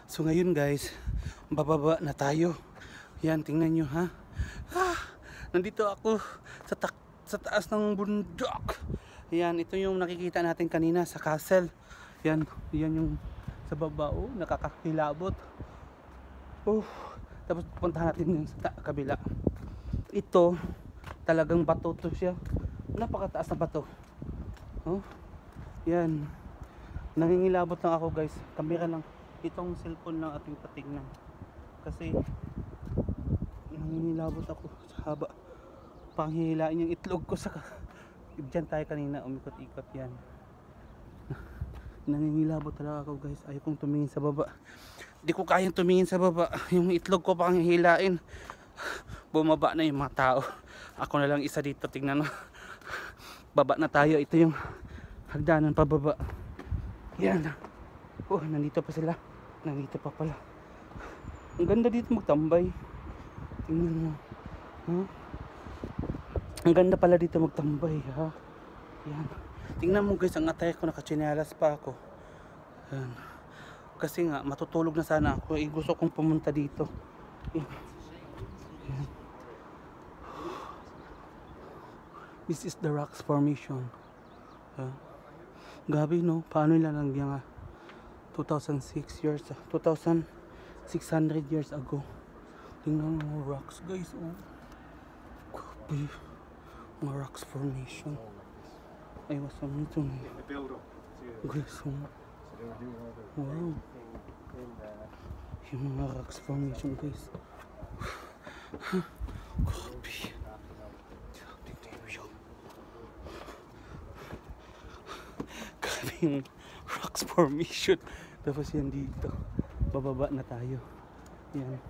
So ngayon guys, bababa na tayo. Yan, tingnan nyo ha. Nandito ako sa taas ng bundok. Yan, ito yung nakikita natin kanina sa castle. Yan yung sa baba. Oh, nakakakilabot. Tapos puntahan natin yung sa kabila. Ito, talagang bato to siya. Napakataas na bato. Oh, yan. Nangingilabot lang ako guys. Kamera lang. Itong cellphone lang ating patignan. Kasi nangingilabot ako sa haba. Panghihilain yung itlog ko sa dyan tayo kanina, umikot-ikot yan. Nangingilabot talaga ako guys. Ayaw kong tumingin sa baba. Di ko kayang tumingin sa baba. Yung itlog ko panghihilain. Bumaba na yung mga tao. Ako na lang isa dito. Tingnan mo. Baba na tayo. Ito yung hagdanan pababa. Yan. Oh, nandito pa sila. Nandito pa pala. Ang ganda dito magtambay. Tingnan mo. Huh? Ang ganda pala dito magtambay ha. Yan. Tingnan mo guys, ang atay ko, nakachinelas pa ako. Yan. Kasi nga matutulog na sana ako. Gusto kong pumunta dito. Yan. Yan. This is the rocks formation. Gabi no, paano nila nangyang 2006 years, 2600 years ago. Tingnan mo rocks guys. Oh. Gabi. Mga rocks formation. I was on ito na. Guys, oh. Wow. Yung mga rocks formation guys. Gabi. Gabi yung rocks formation. Tapos yan dito. Bababa na tayo. Yan.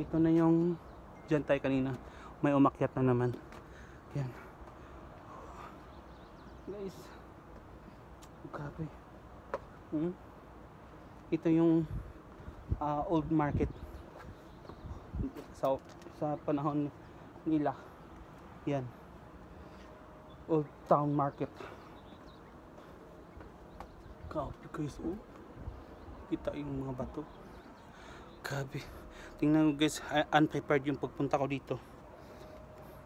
Ito na yung dyan tayo kanina. May umakyat na naman. Yan. Guys. Grabe. Ito yung old market. Sa panahon nila. Yan. Old town market. Grabe guys. Oh. Kita yung mga bato. Grabe. Tingnan mo guys. Unprepared yung pagpunta ko dito.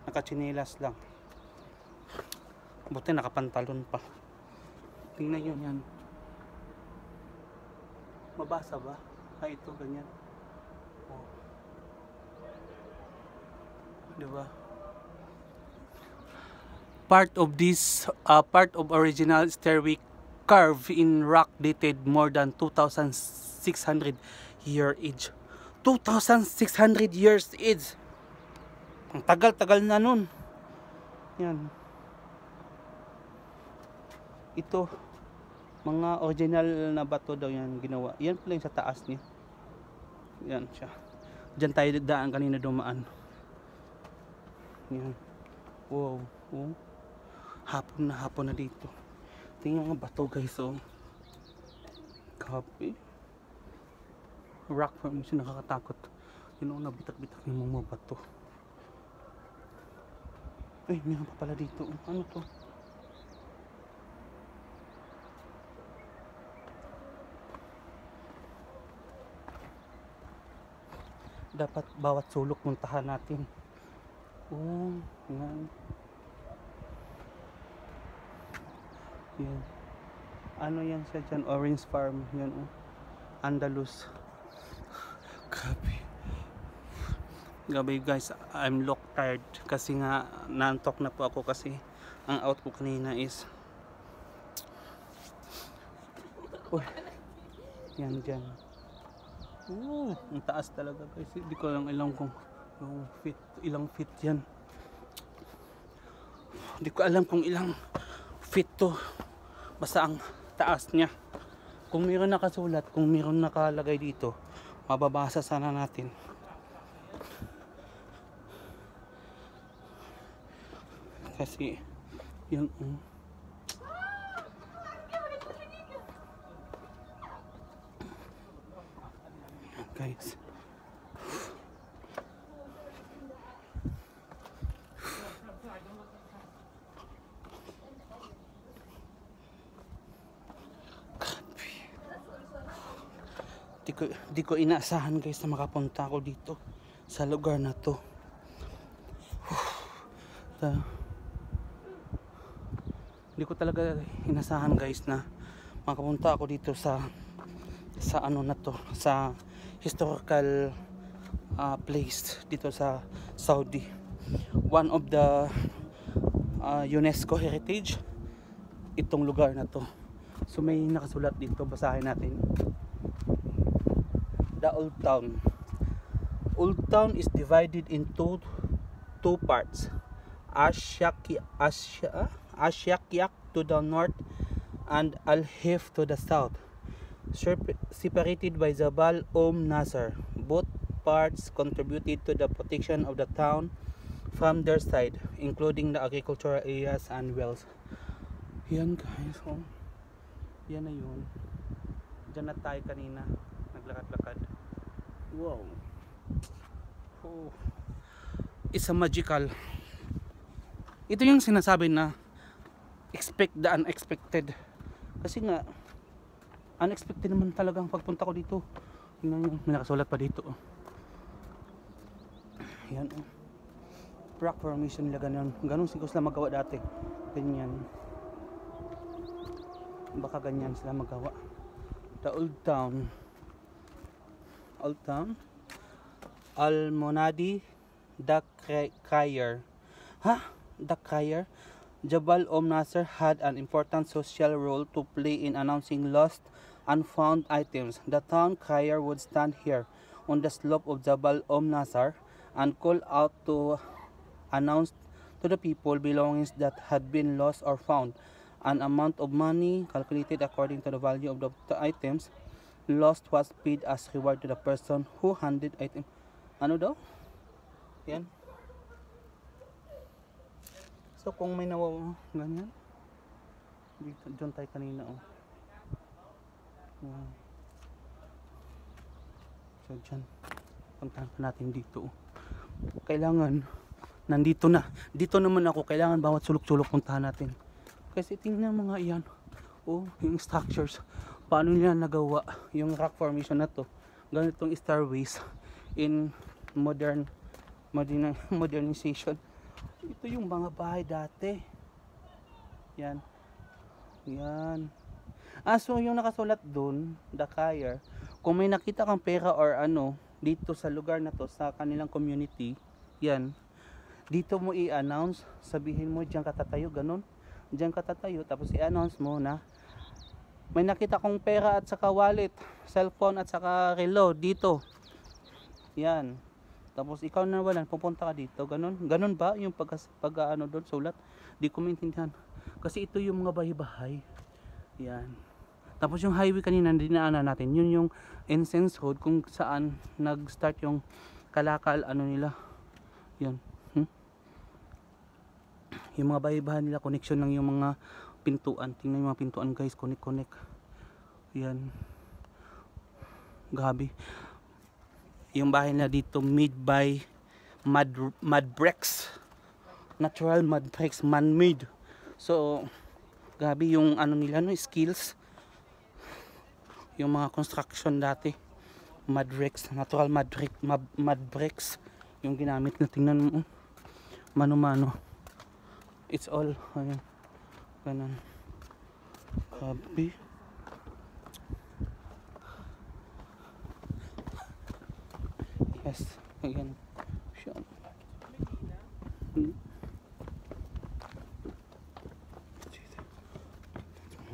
Nakachinelas lang. Buti nakapantalon pa. Tingnan nyo yan. Mabasa ba? Ito ganyan. Oh. Diba? Part of original stairway carved in rock dated more than 2,600 year age. 2,600 years age. Ang tagal-tagal na nun. Yan. Ito, mga original na bato daw yan ginawa. Yan pala yung sa taas niya. Yan siya. Diyan tayo daan kanina dumaan. Yan. Wow. Oh. Hapon na dito. Tingnan nga bato guys. Oh. Copy. Rock formation, nakakatakot. Yun ang nabitak-bitak yung mga bato. Ay, meron pa pala dito. Ano to? Dapat bawat sulok muntahan natin. Oh, yan. Yan. Ano yan siya dyan? Orange farm. Yan oh. Andalus. Gabi guys, I'm look tired kasi nga nantok na po ako kasi ang out ko kanina is yan dyan. Ang taas talaga guys. Hindi ko lang alam kung ilang feet yan. Hindi ko alam kung ilang feet to. Basta ang taas niya. Kung mayroon nakasulat, kung mayroon nakalagay dito, mababasa sana natin. Kasi yun guys. Di ko inaasahan guys na makapunta ako dito sa lugar na to. Di ko talaga inasahan guys na makapunta ako dito sa ano na to, sa historical place dito sa Saudi. One of the UNESCO heritage itong lugar na to. So may nakasulat dito, basahin natin. The Old Town. Old Town is divided into two parts. Ashyakiak to the north and Al-Hif to the south, separated by Jabal Nasser. Both parts contributed to the protection of the town from their side, including the agricultural areas and wells. Yan guys, oh. Yan na yun. Diyan na tayo kanina, naglakad-lakad. Wow. Oh. It's a magical. Ito yung sinasabi na expect the unexpected. Kasi nga unexpected naman talagang pagpunta ko dito. Tingnan nyo, may nakasulat pa dito. Yan. Rock formation nila ganun. Ganun siguro sila magawa dati. Ganyan. Baka ganyan sila magawa. The Old Town. Old Town. Al-Monadi Dakhair. Dakhair. Jabal Nasser had an important social role to play in announcing lost and found items. The town crier would stand here on the slope of Jabal Nasser and call out to announce to the people belongings that had been lost or found. An amount of money calculated according to the value of the items lost was paid as reward to the person who handed item. Ano daw? Yan. So kung may nawawa ganyan, dito dyan tayo kanina oh. Wow. So dyan, puntahan pa natin dito oh. Kailangan nandito na, dito naman ako, kailangan bawat sulok-sulok puntahan natin. Kasi tingnan mga iyan oh, yung structures, paano nila nagawa yung rock formation na to. Ganitong starways in modernization. Ito yung mga bahay dati. Yan. Yan. So yung nakasulat dun, Dakhair, kung may nakita kang pera or ano dito sa lugar na to, sa kanilang community, yan, dito mo i-announce, sabihin mo diyan ka tatayo, ganun. Diyan ka tatayo, tapos i-announce mo na may nakita kong pera at saka wallet, cellphone at saka relo dito. Yan. Tapos ikaw na walan, pupunta ka dito, ganun. Ganun ba yung pag ano doon sulat? Di ko maintindihan. Kasi ito yung mga bahay-bahay. Yan. Tapos yung highway kanina dinaanan natin, yun yung Incense Road kung saan nag-start yung kalakal ano nila. Yan. Yung mga bahay-bahay nila, connection lang yung mga pintuan. Tingnan yung mga pintuan guys, connect. Yan. Gabi. Yung bahay nila dito made by mud bricks. Natural mud bricks, man-made. So, gabi yung ano nila, no, skills. Yung mga construction dati. Mud bricks, natural mud bricks. Yung ginamit na, tingnan mo. Mano-mano. It's all, ayan. Ganun. Gabi. Yes, ayan. Siya.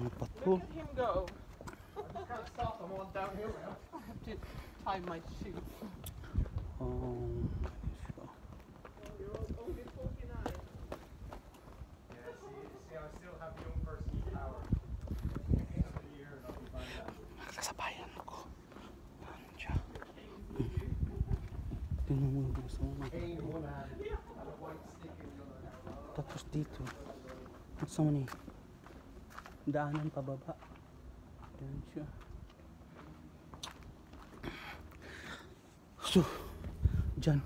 Look at him go. I just can't stop. I'm on downhill now. I have to tie my shoe. You're only 49. Yeah, see, I still have young person's power. End of the year and I'll be fine. Kasabayan ako. Andiyan. Tingnan mo yung gusto mo. Cane in one hand and a white stick in the other hand. Tapos dito. Gusto mo ni daanan pababa. Diyan siya. So, dyan.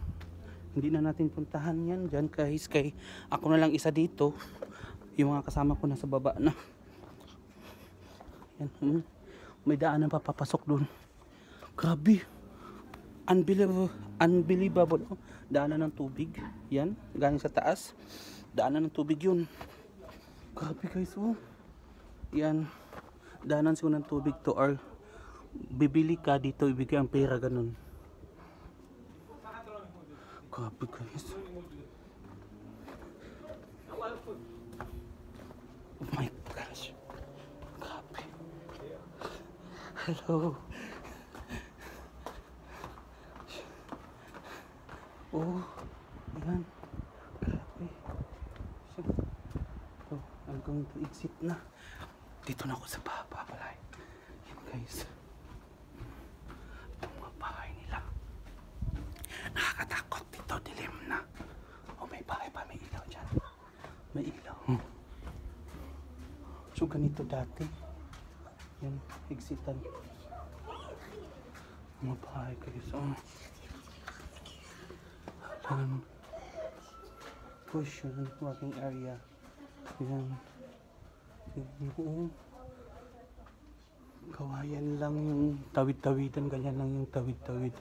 Hindi na natin puntahan yan. Dyan guys, kay ako na lang isa dito. Yung mga kasama ko nasa baba na. Yan. May daanan pa papasok dun. Grabe. Unbelievable. Unbelievable. Oh. Daanan ng tubig. Yan. Galing sa taas. Daanan ng tubig yun. Grabe guys. Oh. Yan. Daanan siguro ng tubig to. Or bibili ka dito. Ibigay ang pera. Ganun. Grabe guys. Oh my gosh. Grabe. Hello. Oh, yan. Grabe. So, I'm going to exit na. Dito na ako sa baba pala. Yan guys. Yung mga bahay nila. Nakakatakot dito. Dilim na. Oh, may bahay pa. May ilaw dyan. May ilaw. So, ganito dati. Yan. Exitan. Mga bahay guys. Oh. Cushion, walking area. Yan. Yung kawayan lang yung tawid-tawidan, ganyan lang yung tawid-tawid.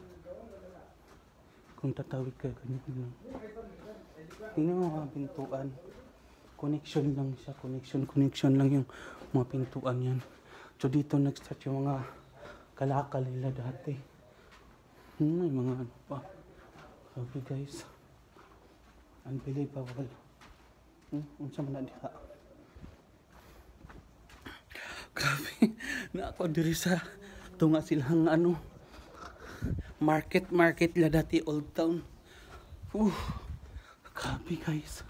Kung tatawid ka, ganyan lang. Tingnan mo mga pintuan. Connection lang siya, connection lang yung mga pintuan yan. So dito nag-start yung mga kalakal nila dati. May mga ano pa. Grabe guys. Unbelievable. Unsa man na diha. Grabe. Na ako diri sa tunga silang ano. Market la dati, Old Town. Grabe guys.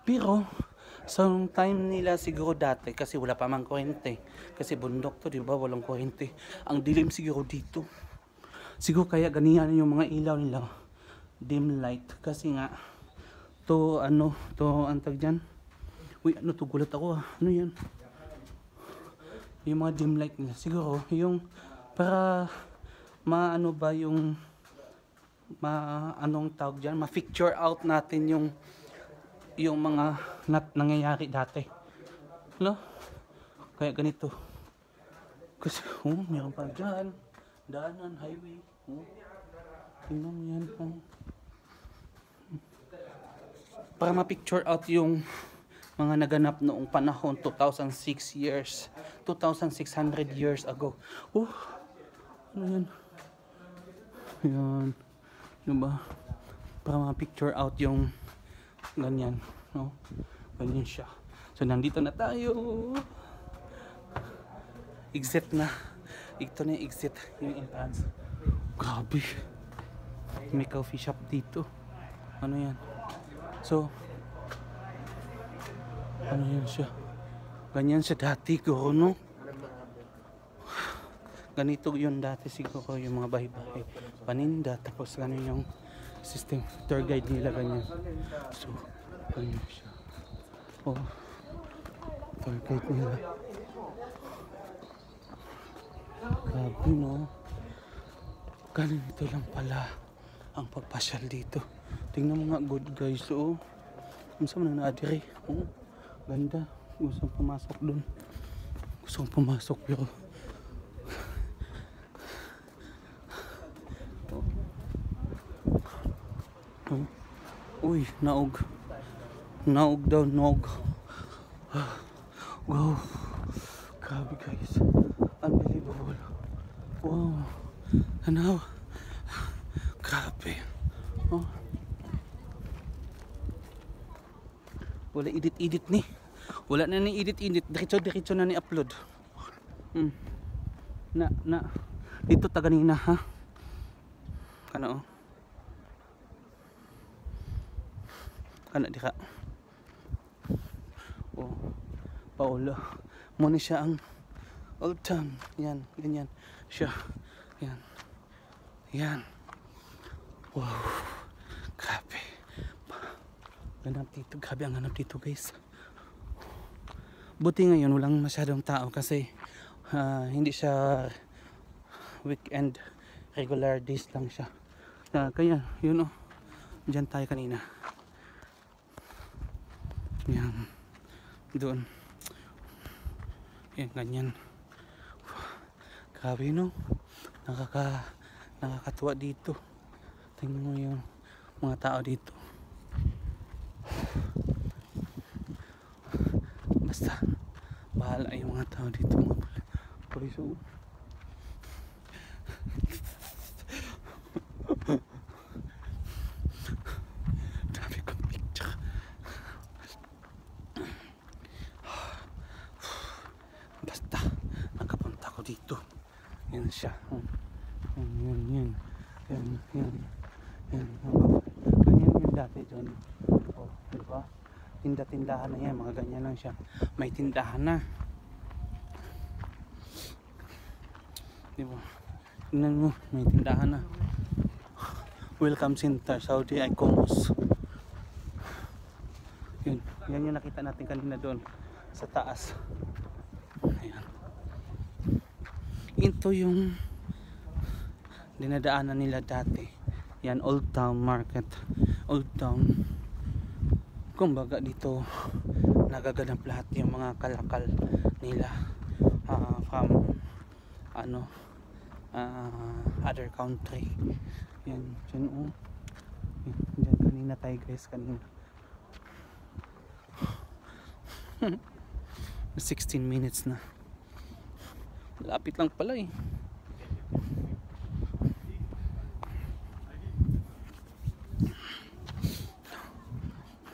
Pero sa time nila siguro dati kasi wala pa mang kuryente. Kasi bundok to, di ba? Walang kuryente. Ang dilim siguro dito. Siguro kaya ganiyan yung mga ilaw nila, dim light, kasi nga to ano, to antag dyan. Uy, ano to, gulat ako ano yan, yung mga dim light nila siguro yung para maano ba yung anong tawag dyan, ma-picture out natin yung mga nangyayari dati, no? Kaya ganito kasi meron pa dyan daanan, highway. Tingnan mo yan. Para ma-picture out yung mga naganap noong panahon, 2006 years. 2,600 years ago. Ano yan? Yan. Diba? Para ma-picture out yung ganyan. No? Ganyan siya. So, nandito na tayo. Exit na. Ito na yung exit, yung entrance. Grabe. May coffee shop dito. Ano yan? So, ano yan siya? Ganyan siya dati, guro, no? Ganito yun dati siguro, yung mga bahay-bahay. Paninda, tapos ganun yung system. Tour guide nila, ganyan. So, ganyan siya. Tour guide nila. Grabe, no? Ganito lang pala ang pagpasyal dito. Tingnan mo nga, good guys. Gusto mo na naadiri. Ganda. Gusto kong pumasok dun. Gusto kong pumasok pero uy, naog. Naog daw, naog. Wow. Grabe guys. Unbelievable. Wow. Ano? Grabe. Wala edit-edit ni. Wala na ni edit-edit. Diretso na ni upload. Dito ta ganina ha. Kana Kana di ka. Paolo. Muna siya ang Old Town. Yan, ganyan. Siya. Yan. Yan. Wow. Grabe. Ganap dito. Grabe ang ganap dito guys. Buti ngayon walang masyadong tao kasi hindi siya weekend. Regular days lang siya. Kaya yun Diyan tayo kanina. Yan. Doon. Yan, ganyan. Grabe no. Nakakatuwa dito. Tingnan mo yung mga tao dito. Basta bahala yung mga tao dito, mga pulis. Dami kong picture. Basta nakapunta ko dito. Yan siya. Yan. Ganyan yung dati dyan. Oh, diba? Tindahan na yan, mga ganyan lang siya. May tindahan na. Diba? Tingnan mo, may tindahan na. Welcome Center, Saudi Icons. Yan yung nakita natin kanina doon sa taas. Ayan. Ito yung dinadaanan nila dati. Yan, Old Town Market. Old Town. Kumbaga dito nagaganap lahat yung mga kalakal nila from other country. Yan, dyan dyan kanina tayo guys, kanina 16 minutes na. Lapit lang pala eh.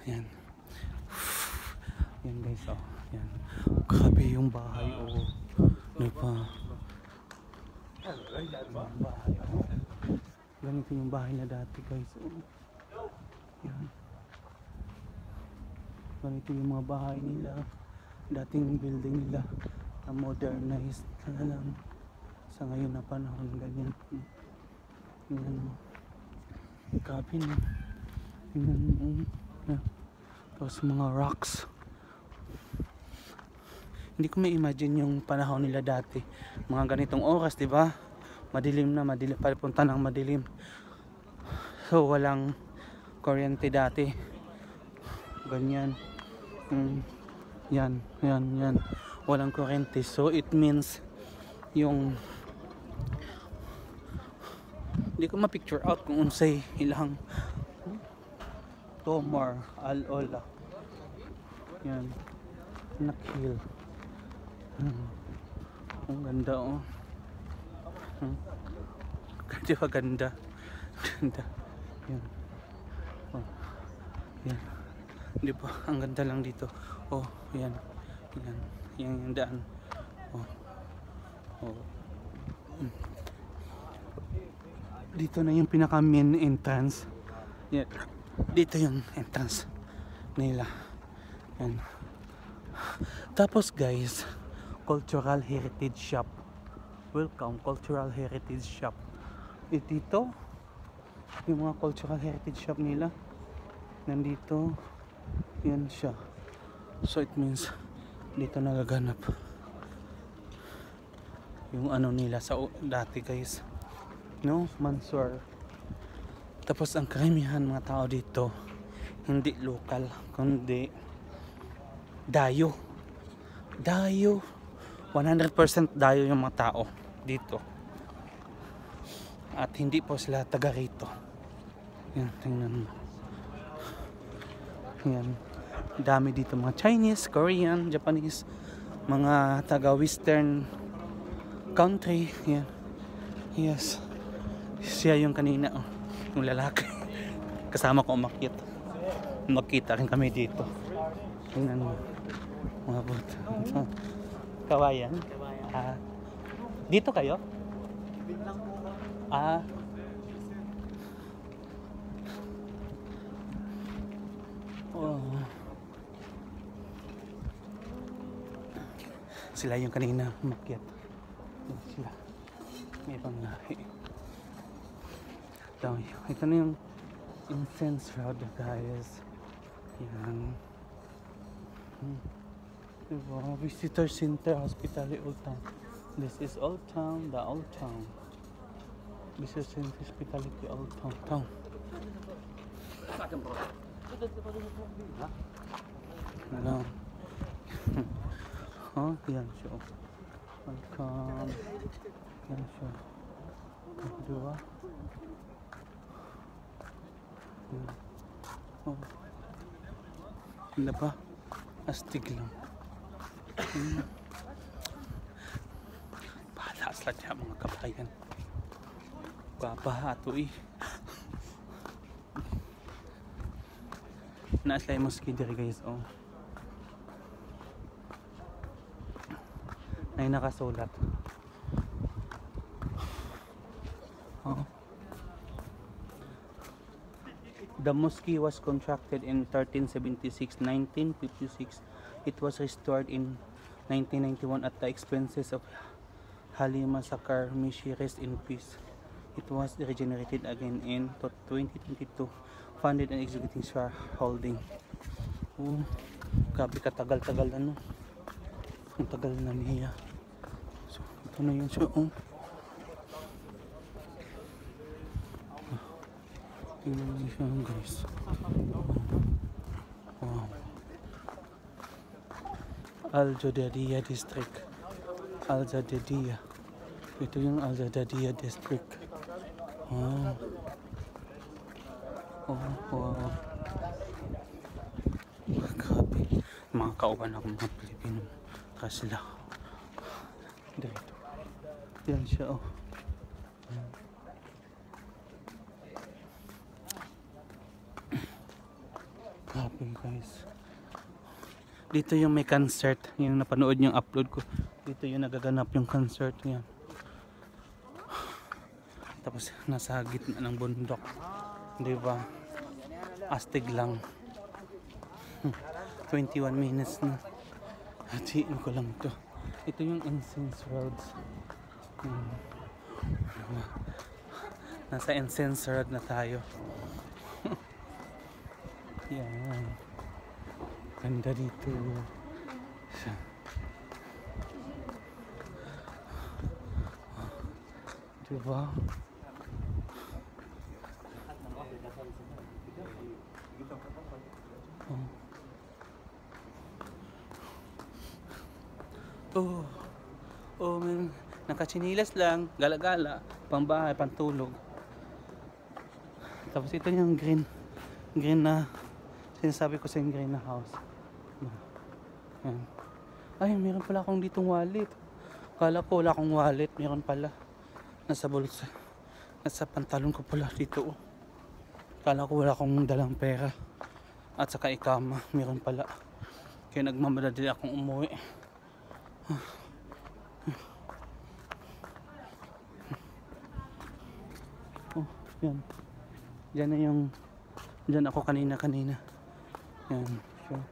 Yan. Yan guys, oh. Yan. Grabe yung bahay, oh. Diba? Bahay, oh. Ganito yung bahay na dati guys, oh. Yan. Ganito yung mga bahay nila. Dating building nila na modernized na lang sa ngayon na panahon. Ganyan. Yan. Grabe na. Yan. Yan. Tapos mga rocks. Hindi ko may imagine yung panahon nila dati. Mga ganitong oras, di ba? Madilim na, papunta ng madilim. So walang kuryente dati. Ganyan. Yan. Walang kuryente. So it means yung hindi ko ma-picture out kung unsay ilang Tomar Al-Ola. Yan. Nakhil. Ang ganda, oh. Di ba ganda? Ganda. Yan. Oh. Yan. Di ba? Ang ganda lang dito. Oh, yan. Yan. Yan yung daan. Oh. Oh. Dito na yung pinaka main entrance. Yan. Dito yung entrance nila. Yan. Tapos guys, cultural heritage shop. Welcome, cultural heritage shop. Dito yung mga cultural heritage shop nila. Nandito. Yan siya. So it means dito nagaganap yung ano nila sa dati guys. No? Mansur. Tapos ang karamihan mga tao dito hindi local kundi Dayo. 100% Dayo yung mga tao dito. At hindi po sila taga rito. Yan, tingnan mo. Yan. Dami dito mga Chinese, Korean, Japanese, mga taga western country. Yan. Yes. Siya yung kanina, oh. Yung lalaki. Kasama ko umakyat. Magkita rin kami dito. Tingnan mo. Mga buto. Kawayan. Dito kayo? Oh. Sila yung kanina umakyat. Sila. May ibang lahi. Ito na yung incense road guys. Yan. Diba? Visitor Center, Hospitality, Old Town. This is Old Town, the Old Town. Visitor Center, Hospitality, Old Town. Ano? Oh, yan siya. Welcome. Yan siya. Diba? Oh. Hindi ba? Astig lang. Bahala sila dyan mga kabayan. Babaha ito eh. Naaslay mo ski diri guys. Oh. Ay nakasulat. Oh. The mosque was constructed in 1376. 1956 it was restored in 1991 at the expenses of Halima Sakar. May she rest in peace. It was regenerated again in 2022, funded and executing shareholding. Oh, grabe katagal-tagal ano. Ang tagal na niya. So, ito na yun siya. Oh. Tingnan niyo siya guys. Wow. Al-Jadidiyah District. Al-Jadidiyah. Ito yung Al-Jadidiyah District. Wow. Oh, wow. Grabe. Mga kauban ako mga Pilipino. Kasi sila. Dito. Yan siya oh. Grabe guys. Dito yung may concert. Yung napanood yung upload ko. Dito yung nagaganap yung concert niya. Tapos nasa gitna ng bundok. Di ba? Astig lang. 21 minutes na. Hatiin ko lang ito. Ito yung Incense Roads. Nasa Incense Road na tayo. Yan. Ganda dito. Diba? Oh. Oh man, nakachinilas lang, gala-gala, pambahay, pantulog. Tapos ito yung green na sinasabi ko sa yung green na house. Yan. Ay, meron pala akong ditong wallet. Kala ko wala akong wallet, meron pala. Nasa bulsa. Nasa pantalon ko pala dito. Kala ko wala akong dalang pera. At saka ikama, meron pala. Kaya nagmamadali akong umuwi. Oh, yan. Diyan na yung diyan ako kanina. Yan. Sure.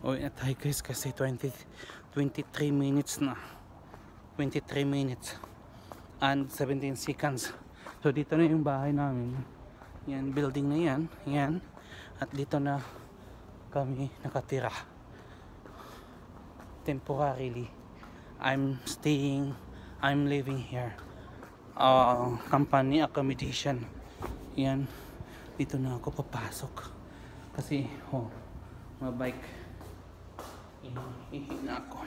Uwi na tayo guys kasi 23 minutes na. 23 minutes and 17 seconds. So dito na yung bahay namin. Yan, building na yan. Yan. At dito na kami nakatira. Temporarily. I'm living here. Company accommodation. Yan. Dito na ako papasok. Kasi, mabike. Ihi na ako.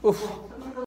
Oof.